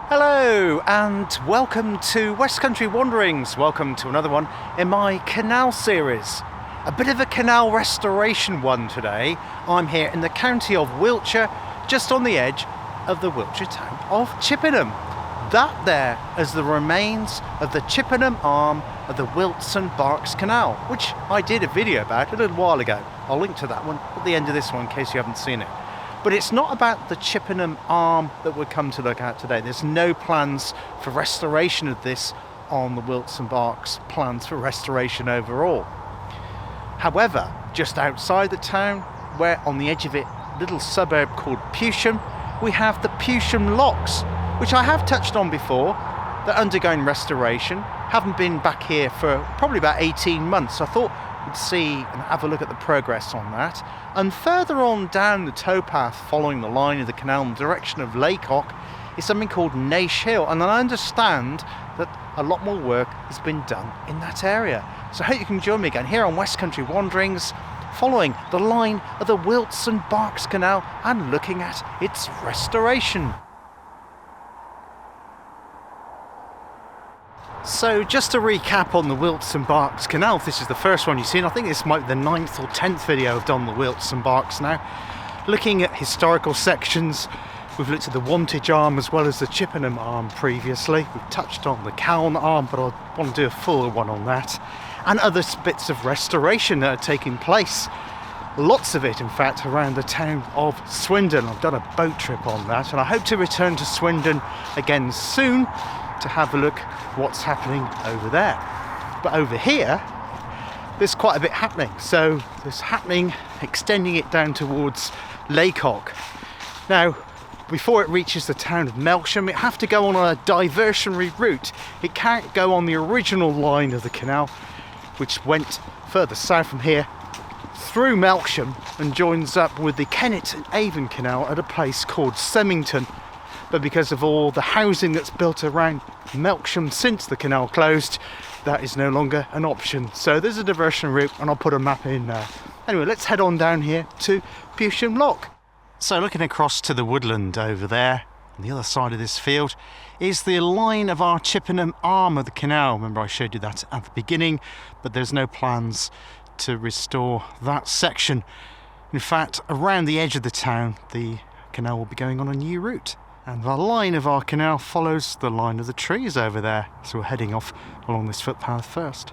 Hello and welcome to West Country Wanderings. Welcome to another one in my canal series. A bit of a canal restoration one today. I'm here in the county of Wiltshire, just on the edge of the Wiltshire town of Chippenham. That there is the remains of the Chippenham arm of the Wilts Berks Canal, which I did a video about a little while ago. I'll link to that one at the end of this one in case you haven't seen it. But it's not about the Chippenham arm that we've come to look at today. There's no plans for restoration of this on the Wilts Berks, plans for restoration overall. However, just outside the town, where on the edge of it, a little suburb called Pewsham, we have the Pewsham Locks, which I have touched on before. They're undergoing restoration. Haven't been back here for probably about 18 months. So I thought we'd see and have a look at the progress on that. And further on down the towpath, following the line of the canal in the direction of Laycock, is something called Naish Hill. And I understand that a lot more work has been done in that area. So I hope you can join me again here on West Country Wanderings, following the line of the Wilts Berks Canal and looking at its restoration. So just to recap on the Wilts Berks Canal, if this is the first one you've seen, I think this might be the 9th or 10th video I've done the Wilts Berks now. Looking at historical sections, we've looked at the Wantage arm as well as the Chippenham arm previously. We've touched on the Canal arm, but I want to do a fuller one on that. And other bits of restoration that are taking place. Lots of it, in fact, around the town of Swindon. I've done a boat trip on that, and I hope to return to Swindon again soon to have a look what's happening over there. But over here there's quite a bit happening, so there's happening extending it down towards Laycock. Now before it reaches the town of Melksham, it have to go on a diversionary route. It can't go on the original line of the canal, which went further south from here through Melksham and joins up with the Kennet and Avon Canal at a place called Semmington. But because of all the housing that's built around Melksham since the canal closed, that is no longer an option. So there's a diversion route, and I'll put a map in there. Anyway, let's head on down here to Pewsham Lock. So looking across to the woodland over there, on the other side of this field, is the line of our Chippenham arm of the canal. Remember I showed you that at the beginning, but there's no plans to restore that section. In fact, around the edge of the town, the canal will be going on a new route. And the line of our canal follows the line of the trees over there. So we're heading off along this footpath first.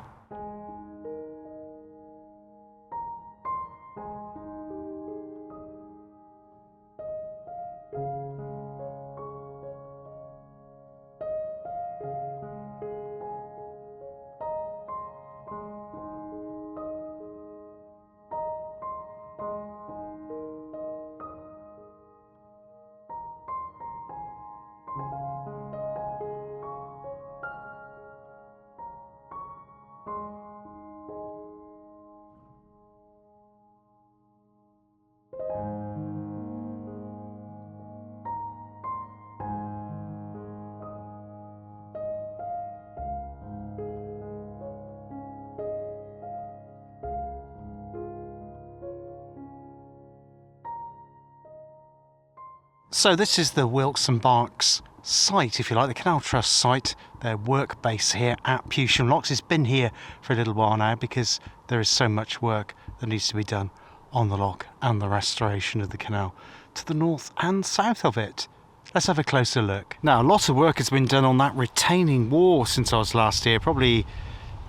So this is the Wilts Berks site, if you like, the Canal Trust site, their work base here at Pewsham Locks. It's been here for a little while now because there is so much work that needs to be done on the lock and the restoration of the canal to the north and south of it. Let's have a closer look. Now, a lot of work has been done on that retaining wall since I was last here, probably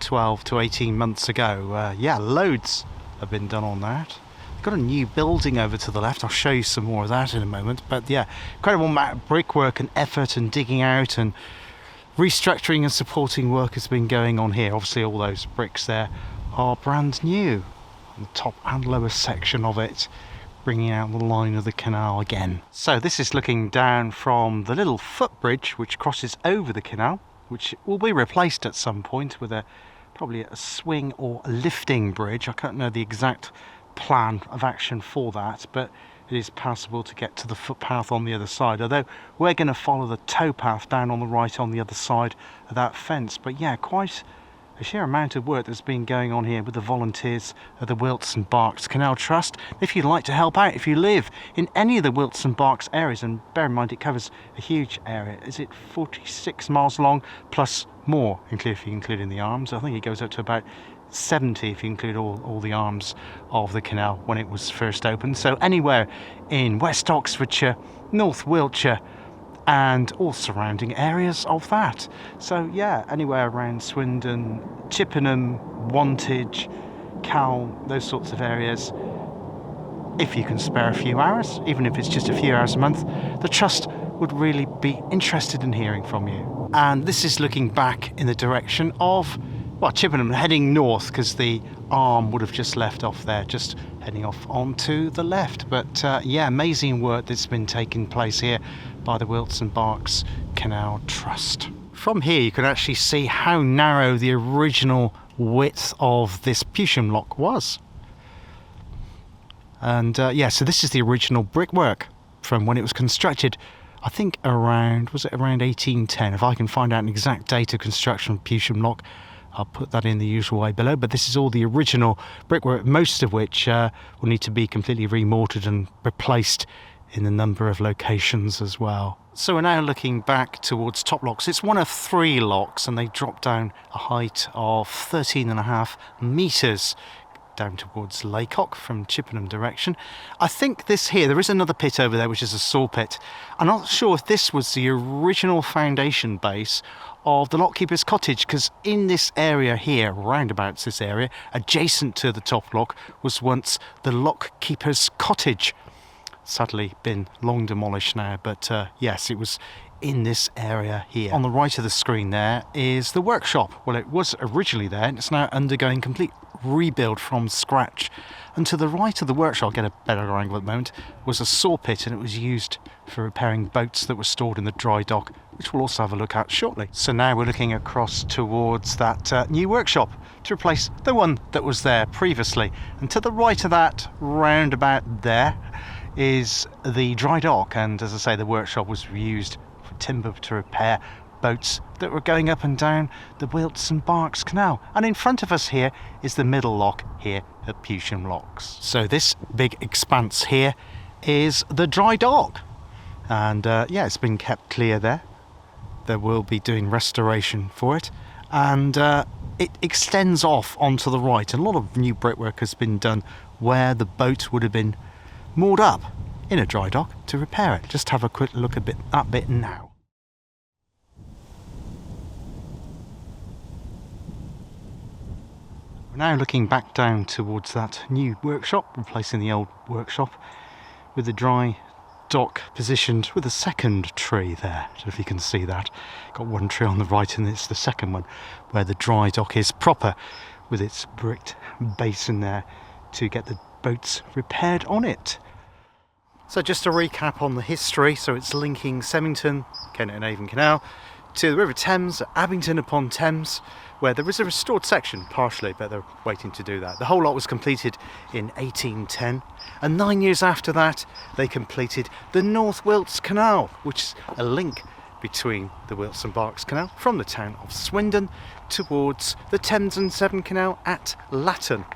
12 to 18 months ago. Yeah, loads have been done on that. Got a new building over to the left. I'll show you some more of that in a moment. But yeah, incredible amount of brickwork and effort and digging out and restructuring and supporting work has been going on here. Obviously all those bricks there are brand new on the top and lower section of it, bringing out the line of the canal again. So this is looking down from the little footbridge which crosses over the canal, which will be replaced at some point with probably a swing or a lifting bridge. I can't know the exact plan of action for that, but it is passable to get to the footpath on the other side, although we're going to follow the towpath down on the right on the other side of that fence. But yeah, quite the sheer amount of work that's been going on here with the volunteers of the Wilts and Berks Canal Trust. If you'd like to help out, if you live in any of the Wilts and Berks areas, and bear in mind it covers a huge area, is it 46 miles long plus more, if you include in the arms? I think it goes up to about 70 if you include all the arms of the canal when it was first opened. So anywhere in West Oxfordshire, North Wiltshire, and all surrounding areas of that. So yeah, anywhere around Swindon, Chippenham, Wantage, Canal, those sorts of areas. If you can spare a few hours, even if it's just a few hours a month, the Trust would really be interested in hearing from you. And this is looking back in the direction of, well, Chippenham, heading north, because the arm would have just left off there, just heading off onto the left. But yeah, amazing work that's been taking place here by the Wilts and Berks Canal Trust. From here you can actually see how narrow the original width of this Pewsham Lock was. And yeah, so this is the original brickwork from when it was constructed, I think around, was it around 1810? If I can find out an exact date of construction of Pewsham Lock, I'll put that in the usual way below. But this is all the original brickwork, most of which will need to be completely remortared and replaced in a number of locations as well. So we're now looking back towards top locks. It's one of 3 locks, and they drop down a height of 13.5 metres down towards Laycock from Chippenham direction. I think this here, there is another pit over there which is a saw pit. I'm not sure if this was the original foundation base of the lockkeeper's cottage, because in this area here, roundabouts this area, adjacent to the top lock, was once the lockkeeper's cottage. Sadly been long demolished now, but yes, it was in this area here. On the right of the screen there is the workshop. Well, it was originally there, and it's now undergoing complete rebuild from scratch. And to the right of the workshop, I'll get a better angle at the moment, was a saw pit, and it was used for repairing boats that were stored in the dry dock, which we'll also have a look at shortly. So now we're looking across towards that new workshop to replace the one that was there previously. And to the right of that, round about there, is the dry dock, and as I say, the workshop was used for timber to repair boats that were going up and down the Wilts and Berks Canal. And in front of us here is the middle lock here at Pewsham Locks. So this big expanse here is the dry dock, and yeah, it's been kept clear there. They will be doing restoration for it, and it extends off onto the right, and a lot of new brickwork has been done where the boat would have been moored up in a dry dock to repair it. Just have a quick look at that bit now. We're now looking back down towards that new workshop, replacing the old workshop, with the dry dock positioned with a second tree there. I don't know if you can see that. Got one tree on the right, and it's the second one where the dry dock is proper, with its bricked basin there to get the boats repaired on it. So just to recap on the history, so it's linking Semmington, Canal and Avon Canal, to the River Thames at Abington upon Thames, where there is a restored section, partially, but they're waiting to do that. The whole lot was completed in 1810, and 9 years after that they completed the North Wilts Canal, which is a link between the Wilts and Berks Canal from the town of Swindon towards the Thames and Severn Canal at Latton.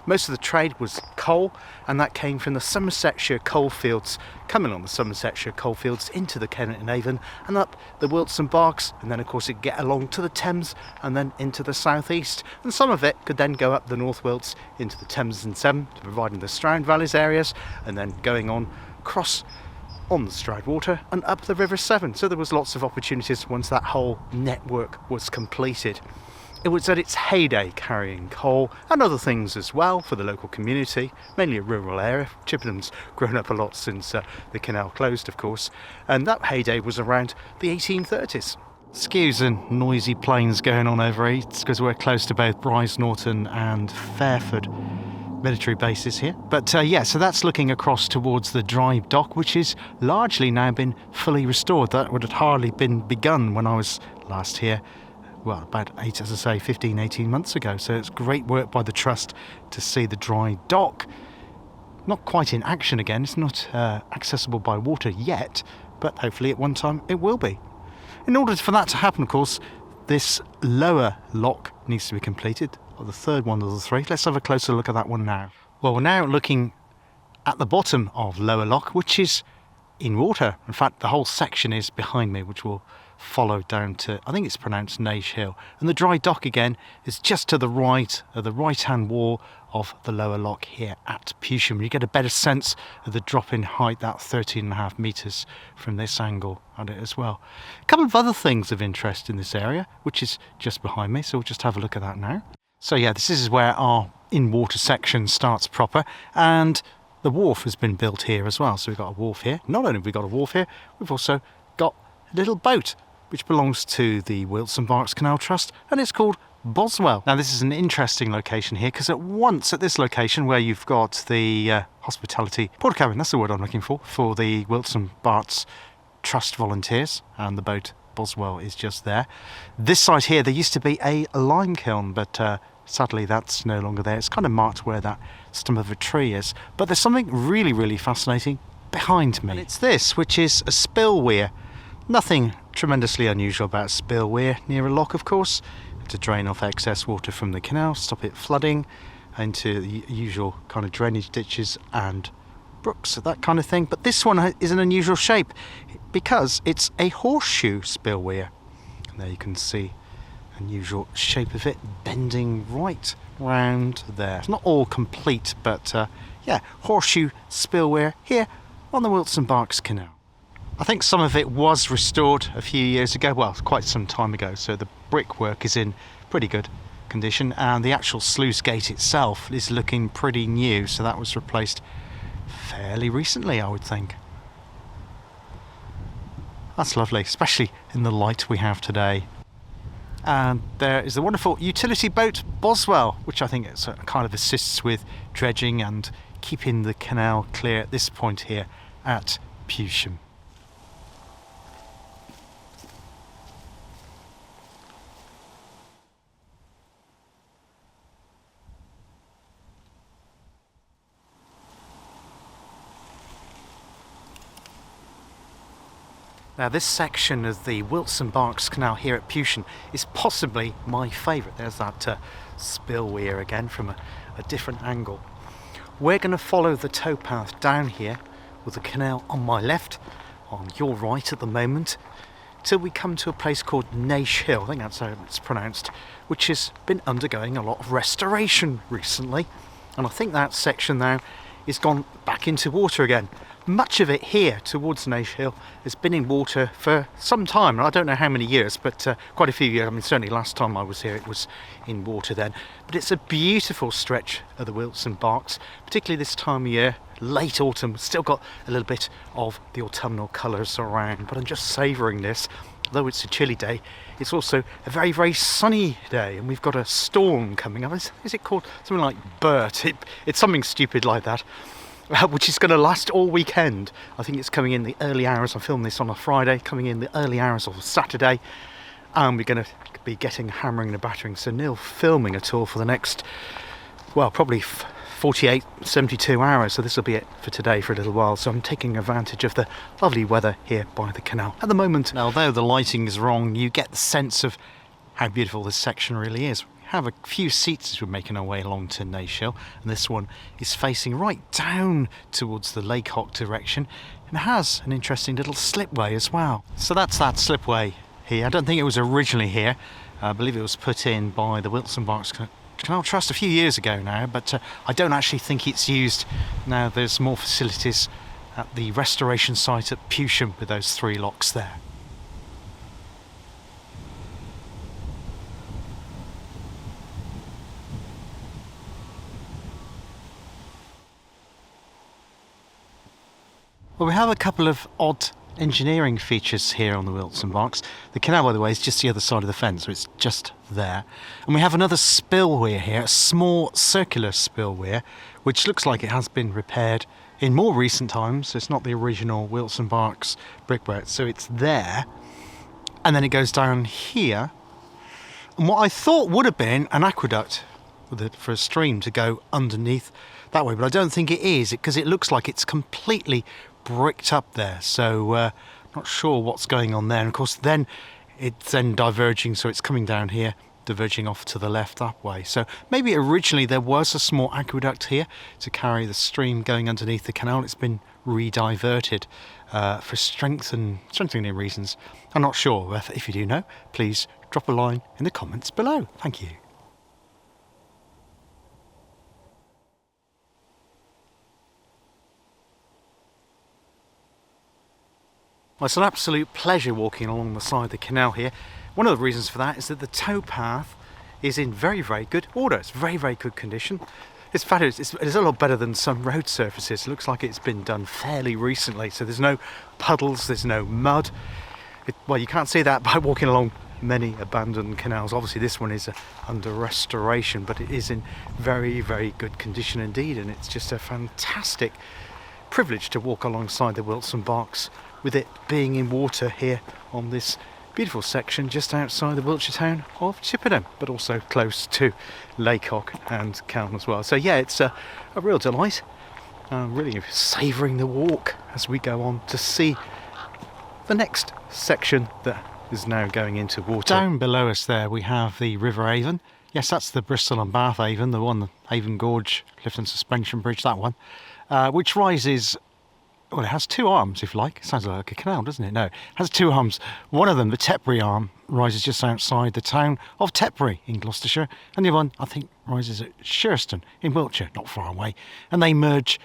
Most of the trade was coal, and that came from the Somersetshire coalfields, coming on the Somersetshire coalfields into the Canal and Avon and up the Wilts and Berks, and then of course it'd get along to the Thames and then into the southeast, and some of it could then go up the North Wilts into the Thames and Severn, providing the Stroud Valleys areas, and then going on across on the Stroud Water and up the River Severn. So there was lots of opportunities once that whole network was completed. It was at its heyday carrying coal and other things as well for the local community, mainly a rural area. Chippenham's grown up a lot since the canal closed, of course, and that heyday was around the 1830s. Skews and noisy planes going on over here because we're close to both Brize Norton and Fairford military bases here. But yeah, so that's looking across towards the dry dock, which is largely now been fully restored. That would have hardly been begun when I was last here. Well, about 15, 18 months ago. So it's great work by the Trust to see the dry dock not quite in action again. It's not accessible by water yet, but hopefully at one time it will be. In order for that to happen, of course, this lower lock needs to be completed, or the third one of the three. Let's have a closer look at that one now. Well, we're now looking at the bottom of lower lock, which is in water. In fact, the whole section is behind me, which will follow down to, I think it's pronounced Naish Hill. And the dry dock again is just to the right of the right-hand wall of the lower lock here at Pewsham. You get a better sense of the drop in height, that 13.5 metres from this angle at it as well. A couple of other things of interest in this area, which is just behind me, so we'll just have a look at that now. So yeah, this is where our in-water section starts proper, and the wharf has been built here as well. So we've got a wharf here. Not only have we got a wharf here, we've also got a little boat which belongs to the Wilts Berks Canal Trust, and it's called Boswell. Now this is an interesting location here, because at once at this location where you've got the hospitality porta cabin, that's the word I'm looking for the Wilts Berks Trust volunteers, and the boat Boswell is just there. This side here, there used to be a lime kiln, but sadly that's no longer there. It's kind of marked where that stump of a tree is. But there's something really, really fascinating behind me. And it's this, which is a spill weir. Nothing tremendously unusual about a spill weir near a lock, of course, to drain off excess water from the canal, stop it flooding into the usual kind of drainage ditches and brooks, that kind of thing. But this one is an unusual shape because it's a horseshoe spill weir. And there you can see unusual shape of it, bending right round there. It's not all complete, but yeah, horseshoe spill weir here on the Wilts Berks Canal. I think some of it was restored a few years ago, well, quite some time ago, so the brickwork is in pretty good condition, and the actual sluice gate itself is looking pretty new, so that was replaced fairly recently, I would think. That's lovely, especially in the light we have today. And there is the wonderful utility boat Boswell, which I think it's, kind of assists with dredging and keeping the canal clear at this point here at Pewsham. Now this section of the Wilts Berks Canal here at Pewsham is possibly my favourite. There's that spill weir again from a different angle. We're going to follow the towpath down here with the canal on my left, on your right at the moment, till we come to a place called Naish Hill, I think that's how it's pronounced, which has been undergoing a lot of restoration recently. And I think that section now is gone back into water again. Much of it here towards Naish Hill has been in water for some time. I don't know how many years, but quite a few years. I mean, certainly last time I was here it was in water then. But it's a beautiful stretch of the Wilts Berks, particularly this time of year, late autumn. Still got a little bit of the autumnal colours around, but I'm just savouring this. Although it's a chilly day, it's also a very, very sunny day, and we've got a storm coming up. Is it called something like Bert? It's something stupid like that. Which is going to last all weekend. I think it's coming in the early hours. I filmed this on a Friday, coming in the early hours of Saturday, and we're going to be getting hammering and battering, so no filming at all for the next, well, probably 48, 72 hours. So this will be it for today for a little while. So I'm taking advantage of the lovely weather here by the canal at the moment. Now, although the lighting is wrong, you get the sense of how beautiful this section really is. Have a few seats as we're making our way along to Naish Hill, and this one is facing right down towards the Lake Hock direction, and has an interesting little slipway as well. So that's that slipway here. I don't think it was originally here. I believe it was put in by the Wilts Berks Canal Trust a few years ago now, but I don't actually think it's used now. There's more facilities at the restoration site at Pewsham with those 3 locks there. Well, we have a couple of odd engineering features here on the Wilts Berks. The canal, by the way, is just the other side of the fence, so it's just there. And we have another spill weir here, a small circular spill weir, which looks like it has been repaired in more recent times. It's not the original Wilts Berks brickwork, so it's there. And then it goes down here. And what I thought would have been an aqueduct for a stream to go underneath that way, but I don't think it is, because it looks like it's completely bricked up there, so not sure what's going on there. And of course then it's then diverging, so it's coming down here, diverging off to the left that way. So maybe originally there was a small aqueduct here to carry the stream going underneath the canal. It's been re-diverted for strengthening reasons. I'm not sure. If you do know, please drop a line in the comments below. Thank you. Well, it's an absolute pleasure walking along the side of the canal here. One of the reasons for that is that the towpath is in very, very good order. It's very, very good condition. It's fabulous. It's a lot better than some road surfaces. It looks like it's been done fairly recently. So there's no puddles, there's no mud. Well, you can't see that by walking along many abandoned canals. Obviously this one is under restoration, but it is in very, very good condition indeed. And it's just a fantastic privilege to walk alongside the Wilts Berks, with it being in water here on this beautiful section just outside the Wiltshire town of Chippenham, but also close to Laycock and Canal as well. So yeah, it's a real delight. Really savouring the walk as we go on to see the next section that is now going into water. Down below us there we have the River Avon. Yes, that's the Bristol and Bath Avon, the one, the Avon Gorge Clifton Suspension Bridge, that one, which rises. Well, it has two arms, if you like. It sounds like a canal, doesn't it? No, it has two arms. One of them, the Tetbury arm, rises just outside the town of Tetbury in Gloucestershire, and the other one, I think, rises at Sherstone in Wiltshire, not far away, and they merge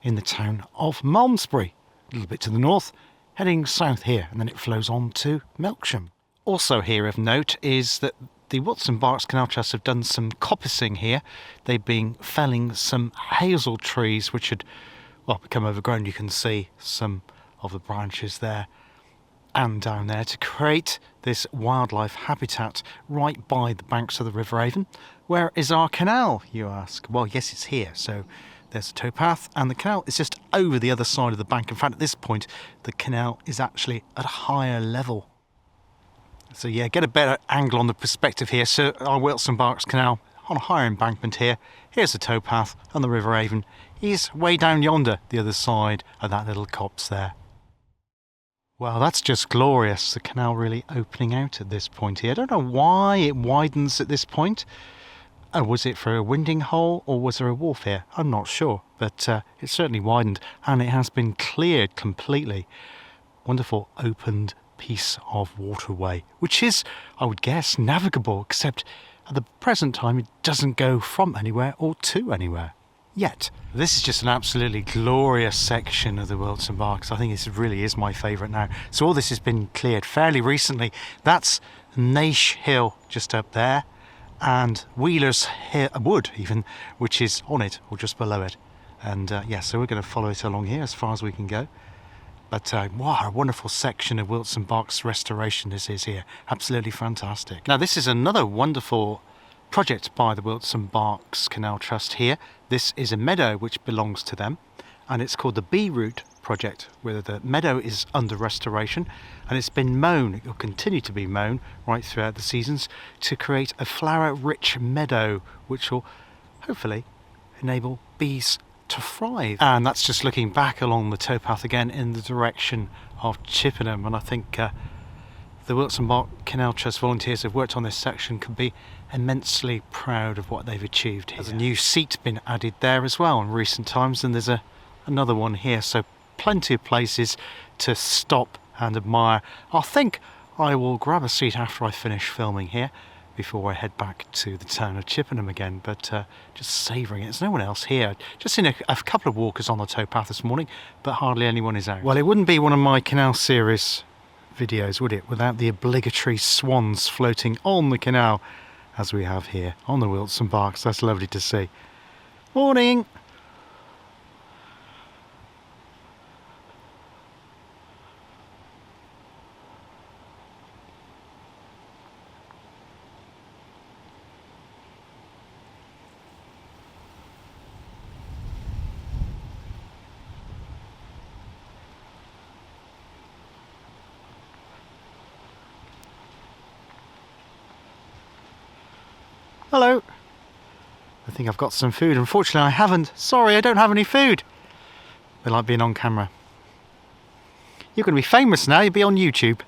in the town of Malmesbury, a little bit to the north, heading south here, and then it flows on to Melksham. Also here of note is that the Wilts Berks Canal Trust have done some coppicing here. They've been felling some hazel trees which had become overgrown. You can see some of the branches there and down there to create this wildlife habitat right by the banks of the River Avon. Where is our canal, you ask? Well, yes, it's here. So there's the towpath, and the canal is just over the other side of the bank. In fact, at this point, the canal is actually at a higher level. So yeah, get a better angle on the perspective here. So our Wilts Berks Canal on a higher embankment here. Here's the towpath, and the River Avon is way down yonder, the other side of that little copse there. Well, that's just glorious, the canal really opening out at this point here. I don't know why it widens at this point. Was it for a winding hole, or was there a wharf here? I'm not sure, but it certainly widened, and it has been cleared completely. Wonderful opened piece of waterway, which is, I would guess, navigable, except at the present time it doesn't go from anywhere or to anywhere yet. This is just an absolutely glorious section of the Wilts Berks. I think this really is my favourite now. So all this has been cleared fairly recently. That's Naish Hill just up there, and Wheeler's Wood even, which is on it or just below it. And yeah, so we're going to follow it along here as far as we can go. But wow, a wonderful section of Wilts Berks restoration this is here. Absolutely fantastic. Now this is another wonderful project by the Wilts Berks Canal Trust here. This is a meadow which belongs to them, and it's called the Bee Route project, where the meadow is under restoration, and it's been mown. It will continue to be mown right throughout the seasons to create a flower-rich meadow which will hopefully enable bees to thrive. And that's just looking back along the towpath again in the direction of Chippenham, and I think the Wilts Berks Canal Trust volunteers who have worked on this section can be immensely proud of what they've achieved here. There's a new seat been added there as well in recent times, and there's another one here, so plenty of places to stop and admire. I think I will grab a seat after I finish filming here before I head back to the town of Chippenham again, but just savouring it. There's no one else here. Just seen a couple of walkers on the towpath this morning, but hardly anyone is out. Well, it wouldn't be one of my canal series videos, would it, without the obligatory swans floating on the canal as we have here on the Wilts Berks. That's lovely to see. Morning! Hello. I think I've got some food. Unfortunately I haven't. Sorry, I don't have any food. I like being on camera. You're going to be famous now. You'll be on YouTube.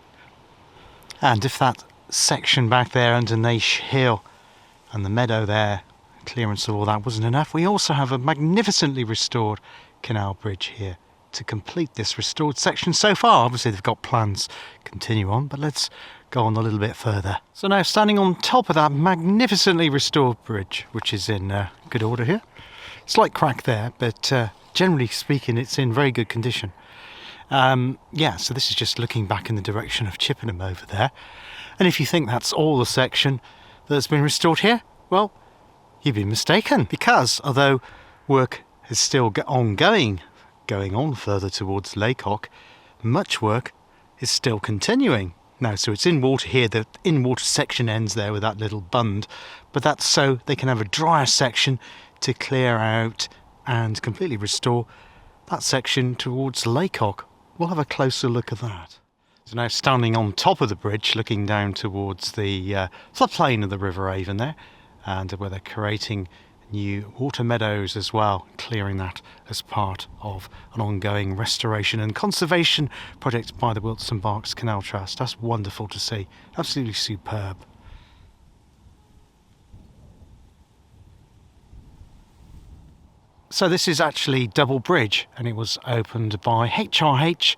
And if that section back there under Naish Hill and the meadow there, clearance of all that wasn't enough, we also have a magnificently restored canal bridge here to complete this restored section so far. Obviously they've got plans to continue on, but let's go on a little bit further. So now standing on top of that magnificently restored bridge, which is in good order here. Slight crack there, but generally speaking it's in very good condition. Yeah, so this is just looking back in the direction of Chippenham over there. And if you think that's all the section that's been restored here, well, you've been mistaken, because although work is still ongoing, going on further towards Laycock, much work is still continuing. Now, so it's in water here, the in-water section ends there with that little bund, but that's so they can have a drier section to clear out and completely restore that section towards Laycock. We'll have a closer look at that. So now standing on top of the bridge, looking down towards the floodplain of the River Avon there, and where they're creating new water meadows as well, clearing that as part of an ongoing restoration and conservation project by the Wilts Berks Canal Trust. That's wonderful to see, absolutely superb. So this is actually Double Bridge, and it was opened by HRH,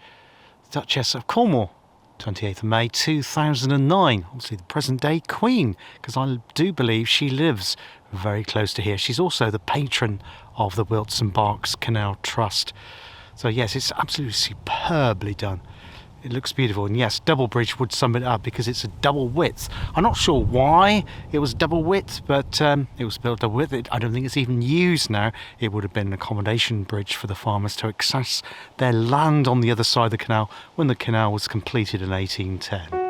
Duchess of Cornwall, 28th of May 2009, obviously the present day Queen, because I do believe she lives very close to here. She's also the patron of the Wilts Berks Canal Trust. So yes, it's absolutely superbly done. It looks beautiful, and yes, Double Bridge would sum it up because it's a double width. I'm not sure why it was double width, but it was built double width. I don't think it's even used now. It would have been an accommodation bridge for the farmers to access their land on the other side of the canal when the canal was completed in 1810.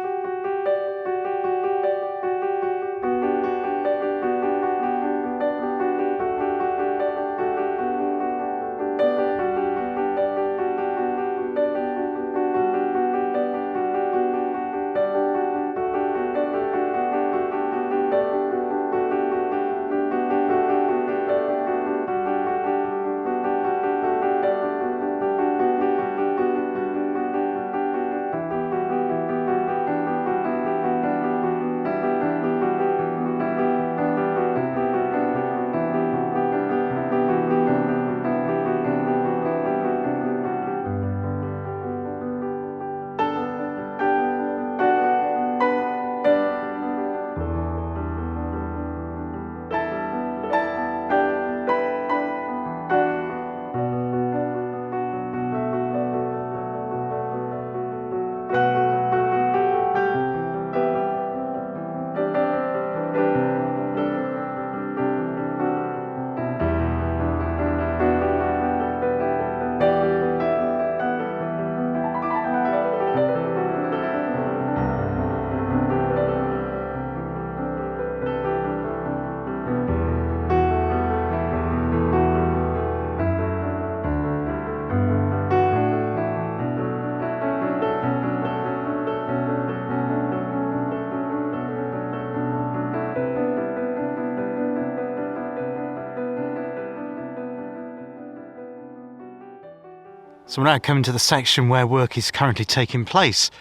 So we're now coming to the section where work is currently taking place,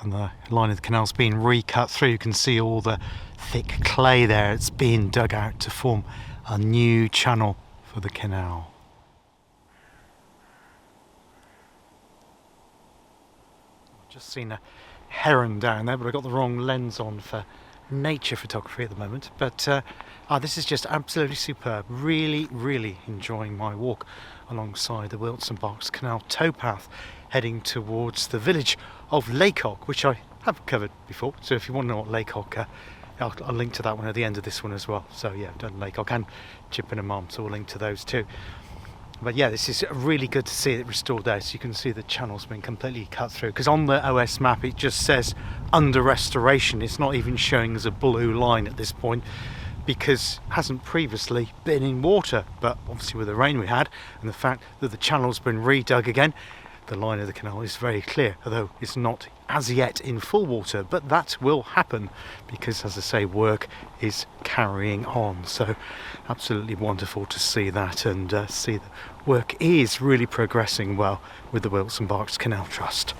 and the line of the canal's being recut through. You can see all the thick clay there. It's being dug out to form a new channel for the canal. I've just seen a heron down there, but I've got the wrong lens on for nature photography at the moment. But this is just absolutely superb. Really enjoying my walk alongside the Wilts Berks Canal towpath, heading towards the village of Laycock, which I have covered before. So if you want to know what Laycock, I'll link to that one at the end of this one as well. So yeah, I've done Laycock and Chippenham, so we'll link to those too. But yeah, this is really good to see it restored there. So you can see the channel's been completely cut through, because on the OS map it just says under restoration. It's not even showing as a blue line at this point, because it hasn't previously been in water. But obviously with the rain we had and the fact that the channel's been redug again, the line of the canal is very clear, although it's not as yet in full water. But that will happen because, as I say, work is carrying on. So absolutely wonderful to see that, and see that work is really progressing well with the Wilts Berks Canal Trust.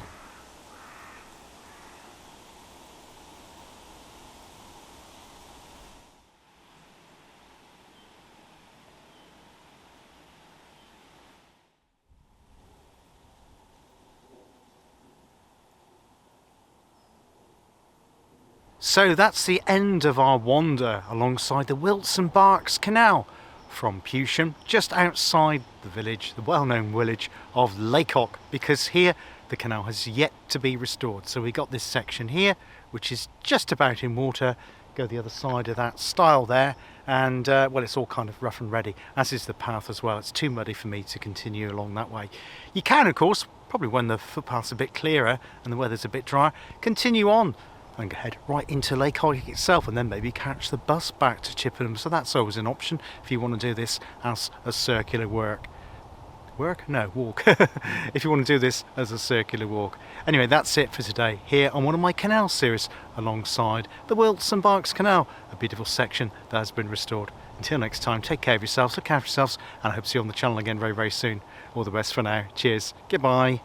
So that's the end of our wander alongside the Wilts Berks Canal from Pewsham, just outside the village, the well-known village of Laycock, because here the canal has yet to be restored. So we got this section here, which is just about in water. Go the other side of that stile there, and well, it's all kind of rough and ready, as is the path as well. It's too muddy for me to continue along that way. You can, of course, probably when the footpath's a bit clearer and the weather's a bit drier, continue on and head right into Laycock itself, and then maybe catch the bus back to Chippenham. So that's always an option if you want to do this as a circular walk. If you want to do this as a circular walk. Anyway, that's it for today here on one of my canal series alongside the Wilts Berks Canal, a beautiful section that has been restored. Until next time, take care of yourselves, look after yourselves, and I hope to see you on the channel again very, very soon. All the best for now. Cheers. Goodbye.